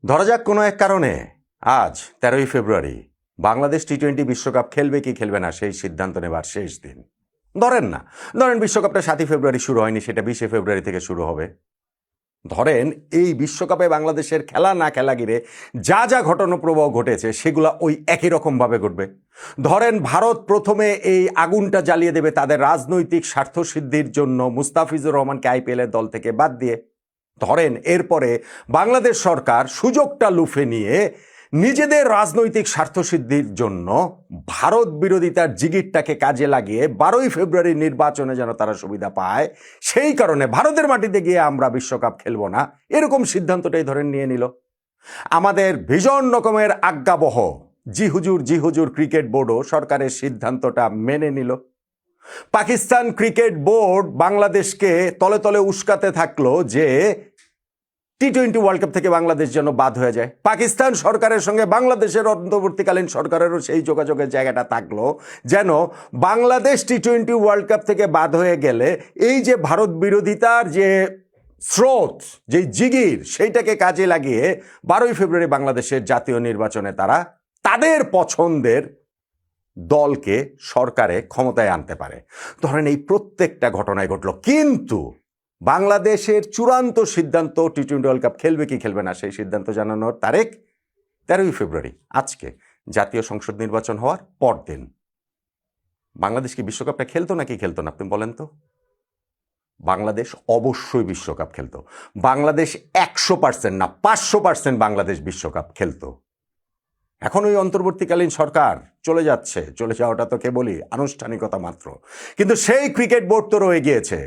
ধরা যাক কোনো এক কারণে আজ 13ই ফেব্রুয়ারি বাংলাদেশ টি-20 বিশ্বকাপ খেলবে কি খেলবে না সেই সিদ্ধান্ত নেবার শেষ দিন। ধরেন বিশ্বকাপটা 7ই ফেব্রুয়ারি শুরু হয়নি, সেটা 20শে ফেব্রুয়ারি থেকে শুরু হবে। ধরেন এই বিশ্বকাপে বাংলাদেশের খেলা না খেলা ঘিরে যা যা ঘটনাপ্রবাহ ঘটেছে সেগুলো ওই একই রকমভাবে ঘটবে। ধরেন ভারত প্রথমে এই আগুনটা জ্বালিয়ে দেবে তাদের রাজনৈতিক স্বার্থসিদ্ধির জন্য মুস্তাফিজুর রহমানকে আইপিএলের দল থেকে বাদ দিয়ে। ধরেন এরপরে বাংলাদেশ সরকার সুযোগটা লুফে নিয়ে নিজেদের রাজনৈতিক স্বার্থসিদ্ধির জন্য ভারত বিরোধিতার জিগিরটাকে কাজে লাগিয়ে 12ই ফেব্রুয়ারির নির্বাচনে যেন তারা সুবিধা পায়, সেই কারণে ভারতের মাটিতে গিয়ে আমরা বিশ্বকাপ খেলবো না, এরকম সিদ্ধান্তটাই ধরেন নিয়ে নিল। আমাদের ভীষণ রকমের আজ্ঞাবহ জি হুজুর ক্রিকেট বোর্ডও সরকারের সিদ্ধান্তটা মেনে নিল। পাকিস্তান ক্রিকেট বোর্ড বাংলাদেশকে তলে তলে উস্কাতে থাকলো যে টি-20 ওয়ার্ল্ড কাপ থেকে বাংলাদেশ যেন বাদ হয়ে যায়। পাকিস্তান সরকারের সঙ্গে বাংলাদেশের অন্তর্বর্তীকালীন সরকারেরও সেই যোগাযোগের জায়গাটা থাকলো যেন বাংলাদেশ টি-20 ওয়ার্ল্ড কাপ থেকে বাদ হয়ে গেলে এই যে ভারত বিরোধিতার যে স্রোত, যে জিগির, সেইটাকে কাজে লাগিয়ে 12ই ফেব্রুয়ারি বাংলাদেশের জাতীয় নির্বাচনে তারা তাদের পছন্দের দলকে সরকারে ক্ষমতায় আনতে পারে। ধরেন এই প্রত্যেকটা ঘটনায় ঘটল, কিন্তু বাংলাদেশের চূড়ান্ত সিদ্ধান্ত টি-20 ওয়ার্ল্ড কাপ খেলবে কি খেলবে না সেই সিদ্ধান্ত জানানোর তারিখ 13ই ফেব্রুয়ারি, আজকে জাতীয় সংসদ নির্বাচন হওয়ার পরদিন। বাংলাদেশ কি বিশ্বকাপটা খেলতো নাকি খেলতো না আপনি বলেন তো? বাংলাদেশ অবশ্যই বিশ্বকাপ খেলতো। বাংলাদেশ 100% না 500% বাংলাদেশ বিশ্বকাপ খেলতো। এখন ওই অন্তর্বর্তীকালীন সরকার চলে যাওয়াটা তো কেবলই আনুষ্ঠানিকতা মাত্র, কিন্তু সেই ক্রিকেট বোর্ড তো রয়ে গিয়েছে,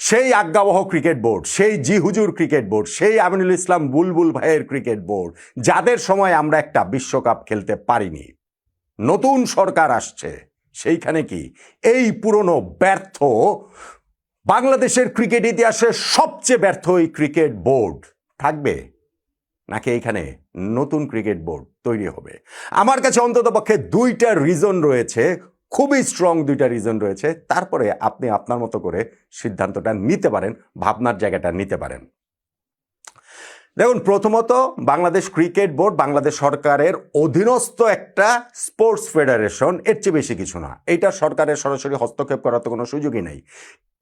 সেই আজ্ঞাবহ ক্রিকেট বোর্ড, সেই জি হুজুর ক্রিকেট বোর্ড, সেই আমিনুল ইসলাম বুলবুল ভাইয়ের ক্রিকেট বোর্ড, যাদের সময় আমরা একটা বিশ্বকাপ খেলতে পারিনি। নতুন সরকার আসছে, সেইখানে কি এই পুরনো ব্যর্থ বাংলাদেশের ক্রিকেট ইতিহাসের সবচেয়ে ব্যর্থ এই ক্রিকেট বোর্ড থাকবে, নাকি এইখানে নতুন ক্রিকেট বোর্ড তৈরি হবে? আমার কাছে অন্ততপক্ষে দুইটা রিজন রয়েছে, খুবই স্ট্রং দুইটা রিজন রয়েছে। তারপরে আপনি আপনার মতো করে সিদ্ধান্তটা নিতে পারেন, ভাবনার জায়গাটা নিতে পারেন। দেখুন, প্রথমত বাংলাদেশ ক্রিকেট বোর্ড বাংলাদেশ সরকারের অধীনস্থ একটা স্পোর্টস ফেডারেশন, এর চেয়ে বেশি কিছু না। এইটা সরকারের সরাসরি হস্তক্ষেপ করার তো কোনো সুযোগই নেই।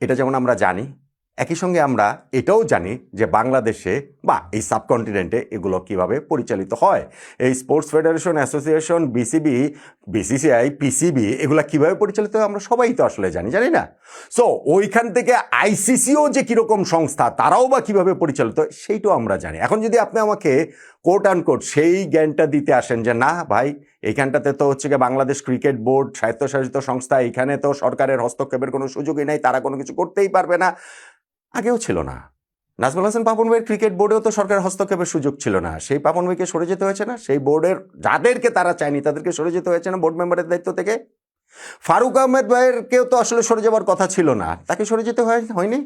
এটা যেমন আমরা জানি, একই সঙ্গে আমরা এটাও জানি যে বাংলাদেশে বা এই সাবকন্টিনেন্টে এগুলো কিভাবে পরিচালিত হয়। এই sports federation, association, BCB, BCCI, PCB, এগুলো কিভাবে পরিচালিত হয় আমরা সবাই তো আসলে জানি না? সো ওইখান থেকে আইসিসিও যে কীরকম সংস্থা, তারাও বা কীভাবে পরিচালিত হয় সেইটাও আমরা জানি। এখন যদি আপনি আমাকে কোট অ্যান্ড কোট সেই জ্ঞানটা দিতে আসেন যে না ভাই, এইখানটাতে তো হচ্ছে গিয়ে বাংলাদেশ ক্রিকেট বোর্ড স্বায়ত্তশাসিত সংস্থা, এইখানে তো সরকারের হস্তক্ষেপের কোনো সুযোগই নাই, তারা কোনো কিছু করতেই পারবে না, আগেও ছিল না। নাজমুল হাসান পাপন ভাইয়ের ক্রিকেট বোর্ডেও তো সরকারের হস্তক্ষেপের সুযোগ ছিল না, সেই পাপন ভাইকে সরে যেতে হয়েছে না? সেই বোর্ডের যাদেরকে তারা চায়নি তাদেরকে সরে যেতে হয়েছে না বোর্ড মেম্বারের দায়িত্ব থেকে? ফারুক আহমেদ ভাইয়েরকেও তো আসলে সরে যাওয়ার কথা ছিল না, তাকে সরে যেতে হয়নি?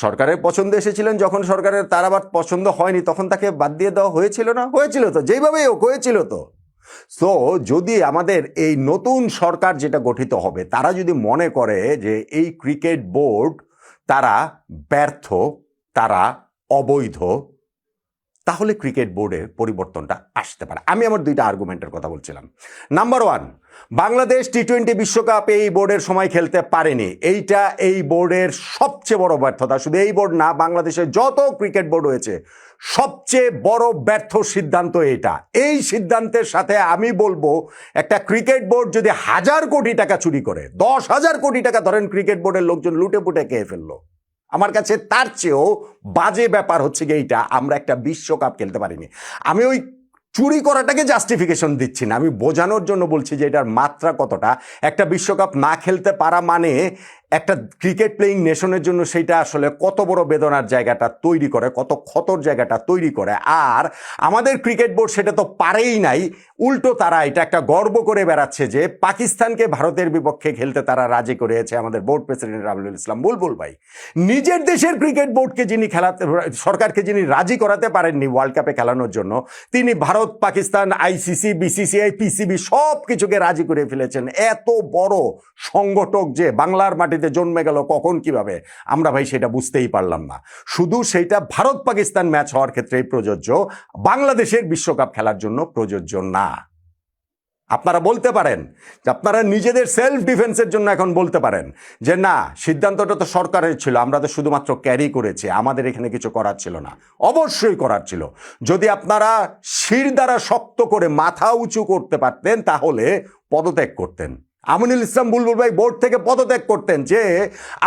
সরকারের পছন্দ এসেছিলেন, যখন সরকারের তার আবার পছন্দ হয়নি তখন তাকে বাদ দিয়ে দেওয়া হয়েছিল না? হয়েছিল তো, যেইভাবেই হোক হয়েছিল তো। সো যদি আমাদের এই নতুন সরকার যেটা গঠিত হবে, তারা যদি মনে করে যে এই ক্রিকেট বোর্ড তারা ব্যর্থ, তারা অবৈধ, তাহলে ক্রিকেট বোর্ডের পরিবর্তনটা আসতে পারে। আমি আমার দুইটা আর্গুমেন্টের কথা বলছিলাম। নাম্বার ওয়ান, বাংলাদেশ টি-20 বিশ্বকাপ এই বোর্ডের সময় খেলতে পারেনি, এইটা এই বোর্ডের সবচেয়ে বড় ব্যর্থতা। শুধু এই বোর্ড না, বাংলাদেশের যত ক্রিকেট বোর্ড হয়েছে সবচেয়ে বড় ব্যর্থ সিদ্ধান্ত এটা। এই সিদ্ধান্তের সাথে আমি বলবো, একটা ক্রিকেট বোর্ড যদি 1000 কোটি টাকা চুরি করে, 10,000 কোটি টাকা ধরেন ক্রিকেট বোর্ডের লোকজন লুটে পুটে খেয়ে ফেললো, আমার কাছে তার চেয়েও বাজে ব্যাপার হচ্ছে গিয়ে এইটা আমরা একটা বিশ্বকাপ খেলতে পারিনি। আমি ওই চুরি করাটাকে জাস্টিফিকেশন দিচ্ছি না, আমি বোঝানোর জন্য বলছি যে এটার মাত্রা কতটা। একটা বিশ্বকাপ না খেলতে পারা মানে একটা ক্রিকেট প্লেয়িং নেশনের জন্য সেইটা আসলে কত বড় বেদনার জায়গাটা তৈরি করে, কত ক্ষতর জায়গাটা তৈরি করে। আর আমাদের ক্রিকেট বোর্ড সেটা তো পারেই নাই, উল্টো তারা এটা একটা গর্ব করে বেড়াচ্ছে যে পাকিস্তানকে ভারতের বিপক্ষে খেলতে তারা রাজি করিয়েছে আমাদের বোর্ড প্রেসিডেন্ট আমিনুল ইসলাম বুলবুল ভাই। নিজের দেশের ক্রিকেট বোর্ডকে যিনি সরকারকে যিনি রাজি করাতে পারেননি ওয়ার্ল্ড কাপে খেলানোর জন্য, তিনি Bharat, Pakistan, ICC, BCCI, PCB সব কিছুকে রাজি করে ফেলেছেন। এত বড় সংগঠক যে বাংলার মাটিতে মাটিতে জন্মে গেল কখন কিভাবে আমরা ভাই সেটা বুঝতেই পারলাম না। শুধু সেইটা ভারত পাকিস্তান ম্যাচ হওয়ার ক্ষেত্রেই প্রযোজ্য, বাংলাদেশের বিশ্বকাপ খেলার জন্য প্রযোজ্য না। আপনারা বলতে পারেন যে আপনারা নিজেদের সেলফ ডিফেন্সের জন্য এখন বলতে পারেন যে না, সিদ্ধান্তটা তো সরকারের ছিল, আমরা তো শুধুমাত্র ক্যারি করেছি, আমাদের এখানে কিছু করার ছিল না। অবশ্যই করার ছিল। যদি আপনারা শির দ্বারা শক্ত করে মাথা উঁচু করতে পারতেন তাহলে পদত্যাগ করতেন। আমিনুল ইসলাম বুলবুল ভাই বোর্ড থেকে পদত্যাগ করতেন যে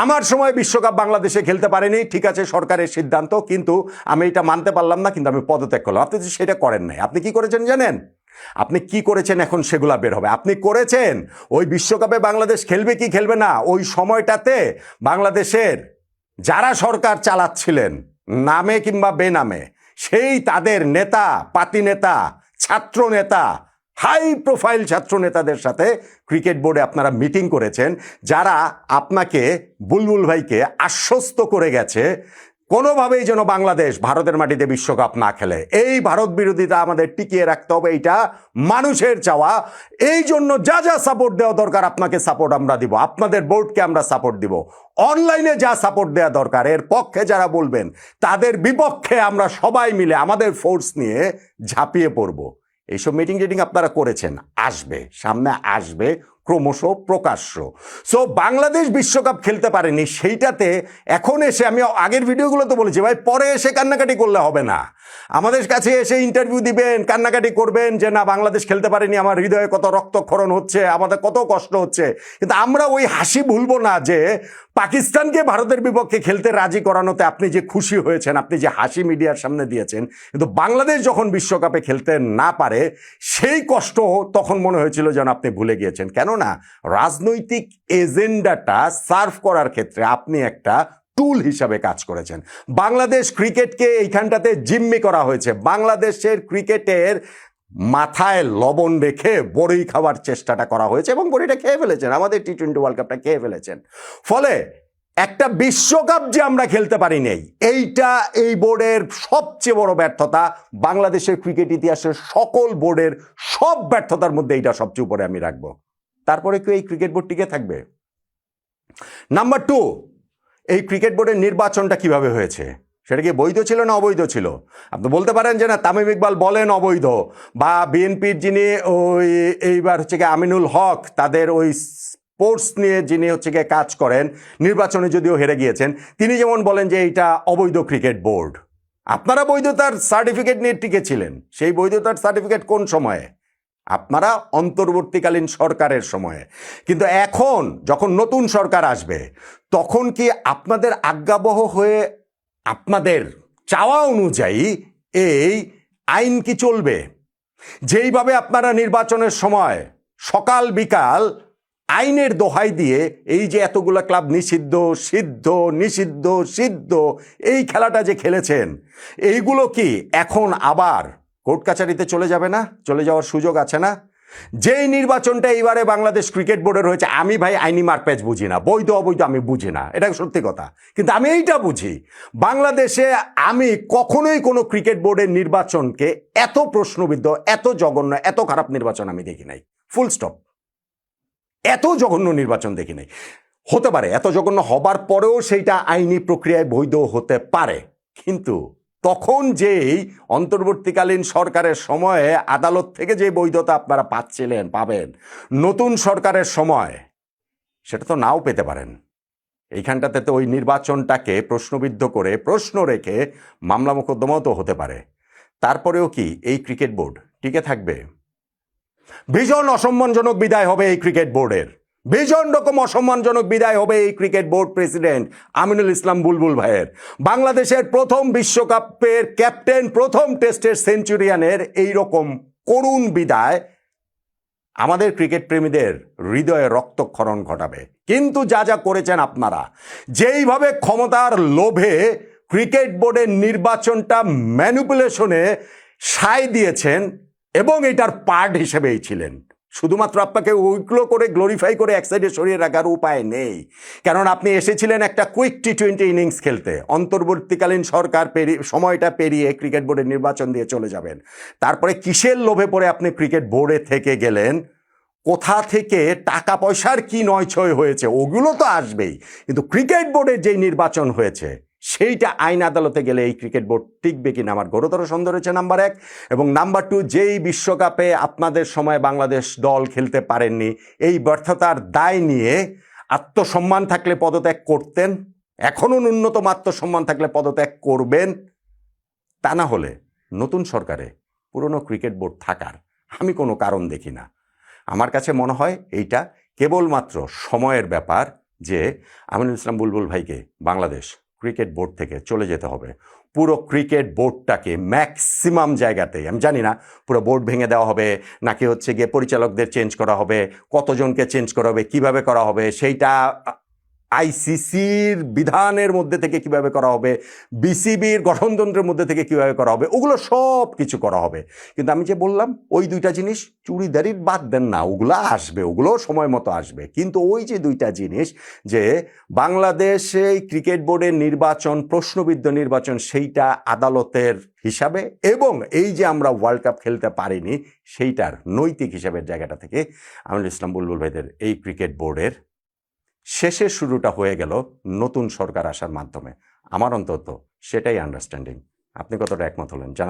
আমার সময় বিশ্বকাপ বাংলাদেশে খেলতে পারেনি, ঠিক আছে সরকারের সিদ্ধান্ত, কিন্তু আমি এটা মানতে পারলাম না, কিন্তু আমি পদত্যাগ করলাম। আপনি সেটা করেন নাই। আপনি কি করেছেন জানেন? আপনি কি করেছেন এখন সেগুলা বের হবে। আপনি করেছেন ওই বিশ্বকাপে বাংলাদেশ খেলবে কি খেলবে না, ওই সময়টাতে বাংলাদেশের যারা সরকার চালাচ্ছিলেন নামে কিংবা বেনামে, সেই তাদের নেতা, পাতি নেতা, ছাত্র নেতা, হাই প্রোফাইল ছাত্র নেতাদের সাথে ক্রিকেট বোর্ডে আপনারা মিটিং করেছেন, যারা আপনাকে বুলবুল ভাইকে আশ্বস্ত করে গেছে কোনোভাবেই যেন বাংলাদেশ ভারতের মাটিতে বিশ্বকাপ না খেলে। এই ভারত বিরোধিতা আমাদের টিকিয়ে রাখতে হবে, এইটা মানুষের চাওয়া। এই জন্য যা যা সাপোর্ট দেওয়া দরকার আপনাকে সাপোর্ট আমরা দিব, আপনাদের বোর্ডকে আমরা সাপোর্ট দিব। অনলাইনে যা সাপোর্ট দেওয়া দরকার, এর পক্ষে যারা বলবেন তাদের বিপক্ষে আমরা সবাই মিলে আমাদের ফোর্স নিয়ে ঝাঁপিয়ে পড়ব। এইসব মিটিং টিটিং আপনারা করেছেন, আসবে, সামনে আসবে, ক্রমশ প্রকাশ্য। সো বাংলাদেশ বিশ্বকাপ খেলতে পারেনি, সেইটাতে এখন এসে, আমি আগের ভিডিওগুলোতে বলেছি ভাই, পরে এসে কান্নাকাটি করলে হবে না। আমাদের কাছে এসে ইন্টারভিউ দিবেন, কান্নাকাটি করবেন যে না বাংলাদেশ খেলতে পারেনি, আমার হৃদয়ে কত রক্তক্ষরণ হচ্ছে, আমাদের কত কষ্ট হচ্ছে, কিন্তু আমরা ওই হাসি ভুলবো না যে পাকিস্তানকে ভারতের বিপক্ষে খেলতে রাজি করানোতে আপনি যে খুশি হয়েছেন, আপনি যে হাসি মিডিয়ার সামনে দিয়েছেন, কিন্তু বাংলাদেশ যখন বিশ্বকাপে খেলতে না পারে সেই কষ্ট তখন মনে হয়েছিল যেন আপনি ভুলে গিয়েছেন। কেননা রাজনৈতিক এজেন্ডাটা সার্ভ করার ক্ষেত্রে আপনি একটা টুল হিসাবে কাজ করেছেন। বাংলাদেশ ক্রিকেটকে এইখানটাতে জিম্মি করা হয়েছে। বাংলাদেশের ক্রিকেটের মাথায় লবণ রেখে বড়ি খাওয়ার চেষ্টাটা করা হয়েছে এবং বড়িটা খেয়ে ফেলেছেন, আমাদের টি-20 ওয়ার্ল্ড কাপটা খেয়ে ফেলেছেন। ফলে একটা বিশ্বকাপ যে আমরা খেলতে পারি নাই, এইটা এই বোর্ডের সবচেয়ে বড় ব্যর্থতা। বাংলাদেশের ক্রিকেট ইতিহাসের সকল বোর্ডের সব ব্যর্থতার মধ্যে এইটা সবচেয়ে উপরে আমি রাখবো। তারপরে কি এই ক্রিকেট বোর্ড টিকে থাকবে? নাম্বার 2, এই ক্রিকেট বোর্ডের নির্বাচনটা কিভাবে হয়েছে, সেটা কি বৈধ ছিল না অবৈধ ছিল? আপনি বলতে পারেন যে না তামিম ইকবাল বলেন অবৈধ, বা বিএনপির যিনি ওই এইবার হচ্ছে গিয়ে আমিনুল হক, তাদের ওই স্পোর্টস নিয়ে যিনি হচ্ছে গিয়ে কাজ করেন, নির্বাচনে যদিও হেরে গিয়েছেন, তিনি যেমন বলেন যে এইটা অবৈধ ক্রিকেট বোর্ড। আপনারা বৈধতার সার্টিফিকেট নিয়ে টিকেছিলেন। সেই বৈধতার সার্টিফিকেট কোন সময়ে? আপনারা অন্তর্বর্তীকালীন সরকারের সময়ে। কিন্তু এখন যখন নতুন সরকার আসবে তখন কি আপনাদের আজ্ঞাবহ হয়ে আপনাদের চাওয়া অনুযায়ী এই আইন কি চলবে? যেইভাবে আপনারা নির্বাচনের সময় সকাল বিকাল আইনের দোহাই দিয়ে এই যে এতগুলো ক্লাব নিষিদ্ধ, সিদ্ধ, নিষিদ্ধ, সিদ্ধ, এই খেলাটা যে খেলেছেন, এইগুলো কি এখন আবার কোর্ট কাছারিতে চলে যাবে না? চলে যাওয়ার সুযোগ আছে না? যেই নির্বাচনটা এইবারে বাংলাদেশ ক্রিকেট বোর্ডের হয়েছে, আমি ভাই আইনি মারপ্যাচ বুঝি না, বৈধ অবৈধ আমি বুঝি না, এটা সত্যি কথা, কিন্তু আমি এইটা বুঝি, বাংলাদেশে আমি কখনোই কোনো ক্রিকেট বোর্ডের নির্বাচনকে এত প্রশ্নবিদ্ধ, এত জঘন্য, এত খারাপ নির্বাচন আমি দেখি নাই। Full stop. এত জঘন্য নির্বাচন দেখি নাই। হতে পারে এত জঘন্য হবার পরেও সেইটা আইনি প্রক্রিয়ায় বৈধ হতে পারে, কিন্তু তখন যেই অন্তর্বর্তীকালীন সরকারের সময়ে আদালত থেকে যে বৈধতা আপনারা পাবেন, নতুন সরকারের সময় সেটা তো নাও পেতে পারেন। এইখানটাতে তো ওই নির্বাচনটাকে প্রশ্নবিদ্ধ করে, প্রশ্ন রেখে মামলা মোকদ্দমাও তো হতে পারে। তারপরেও কি এই ক্রিকেট বোর্ড টিকে থাকবে? ভীষণ অসম্মানজনক বিদায় হবে এই ক্রিকেট বোর্ডের, ভীষণ রকম অসম্মানজনক বিদায় হবে এই cricket board president Aminul Islam বুলবুল ভাইয়ের। বাংলাদেশের প্রথম বিশ্বকাপের ক্যাপ্টেন, প্রথম টেস্টের সেঞ্চুরিয়ানের এইরকম করুণ বিদায় আমাদের ক্রিকেট প্রেমীদের হৃদয়ে রক্তক্ষরণ ঘটাবে। কিন্তু যা যা করেছেন আপনারা, যেইভাবে ক্ষমতার লোভে ক্রিকেট বোর্ডের নির্বাচনটা ম্যানিপুলেশনে সায় দিয়েছেন এবং এটার পার্ট হিসেবেই ছিলেন, শুধুমাত্র আপনাকে ওইগুলো করে গ্লোরিফাই করে এক সাইডে সরিয়ে রাখার উপায় নেই। কারণ আপনি এসেছিলেন একটা কুইক টি-20 ইনিংস খেলতে, অন্তর্বর্তীকালীন সরকার সময়টা পেরিয়ে ক্রিকেট বোর্ডের নির্বাচন দিয়ে চলে যাবেন। তারপরে কিসের লোভে পড়ে আপনি ক্রিকেট বোর্ডে থেকে গেলেন? কোথা থেকে টাকা পয়সার কি নয়ছয় হয়েছে ওগুলো তো আসবেই, কিন্তু ক্রিকেট বোর্ডের যেই নির্বাচন হয়েছে সেইটা আইন আদালতে গেলে এই ক্রিকেট বোর্ড টিকবে কিনা আমার গুরুতর সন্দেহ রয়েছে, নাম্বার এক। এবং নাম্বার টু, যেই বিশ্বকাপে আপনাদের সময় বাংলাদেশ দল খেলতে পারেননি, এই ব্যর্থতার দায় নিয়ে আত্মসম্মান থাকলে পদত্যাগ করতেন, এখনও ন্যূনতম আত্মসম্মান থাকলে পদত্যাগ করবেন। তা না হলে নতুন সরকারে পুরনো ক্রিকেট বোর্ড থাকার আমি কোনো কারণ দেখি না। আমার কাছে মনে হয় এইটা কেবলমাত্র সময়ের ব্যাপার যে আমিনুল ইসলাম বুলবুল ভাইকে বাংলাদেশ ক্রিকেট বোর্ড থেকে চলে যেতে হবে। পুরো ক্রিকেট বোর্ডটাকে ম্যাক্সিমাম জায়গাতেই, আমি জানি না পুরো বোর্ড ভেঙে দেওয়া হবে নাকি হচ্ছে গিয়ে পরিচালকদের চেঞ্জ করা হবে, কতজনকে চেঞ্জ করা হবে, কিভাবে করা হবে, সেইটা আইসিসির বিধানের মধ্যে থেকে কিভাবে করা হবে, বিসিবির গঠনতন্ত্রের মধ্যে থেকে কিভাবে করা হবে, ওগুলো সব কিছু করা হবে। কিন্তু আমি যে বললাম ওই দুইটা জিনিস চুরিদারির বাদ দেন না, ওগুলো আসবে, ওগুলো সময় মতো আসবে। কিন্তু ওই যে দুইটা জিনিস, যে বাংলাদেশে ক্রিকেট বোর্ডের নির্বাচন প্রশ্নবিদ্ধ নির্বাচন, সেইটা আদালতের হিসাবে, এবং এই যে আমরা ওয়ার্ল্ড কাপ খেলতে পারিনি সেইটার নৈতিক হিসাবের জায়গাটা থেকে আমিনুল ইসলাম বুলবুল ভাইদের এই ক্রিকেট বোর্ডের শেষের শুরুটা হয়ে গেল নতুন সরকার আসার মাধ্যমে। আমার অন্তত সেটাই আন্ডারস্ট্যান্ডিং। আপনি কতটা একমত হলেন জানাতে পারেন।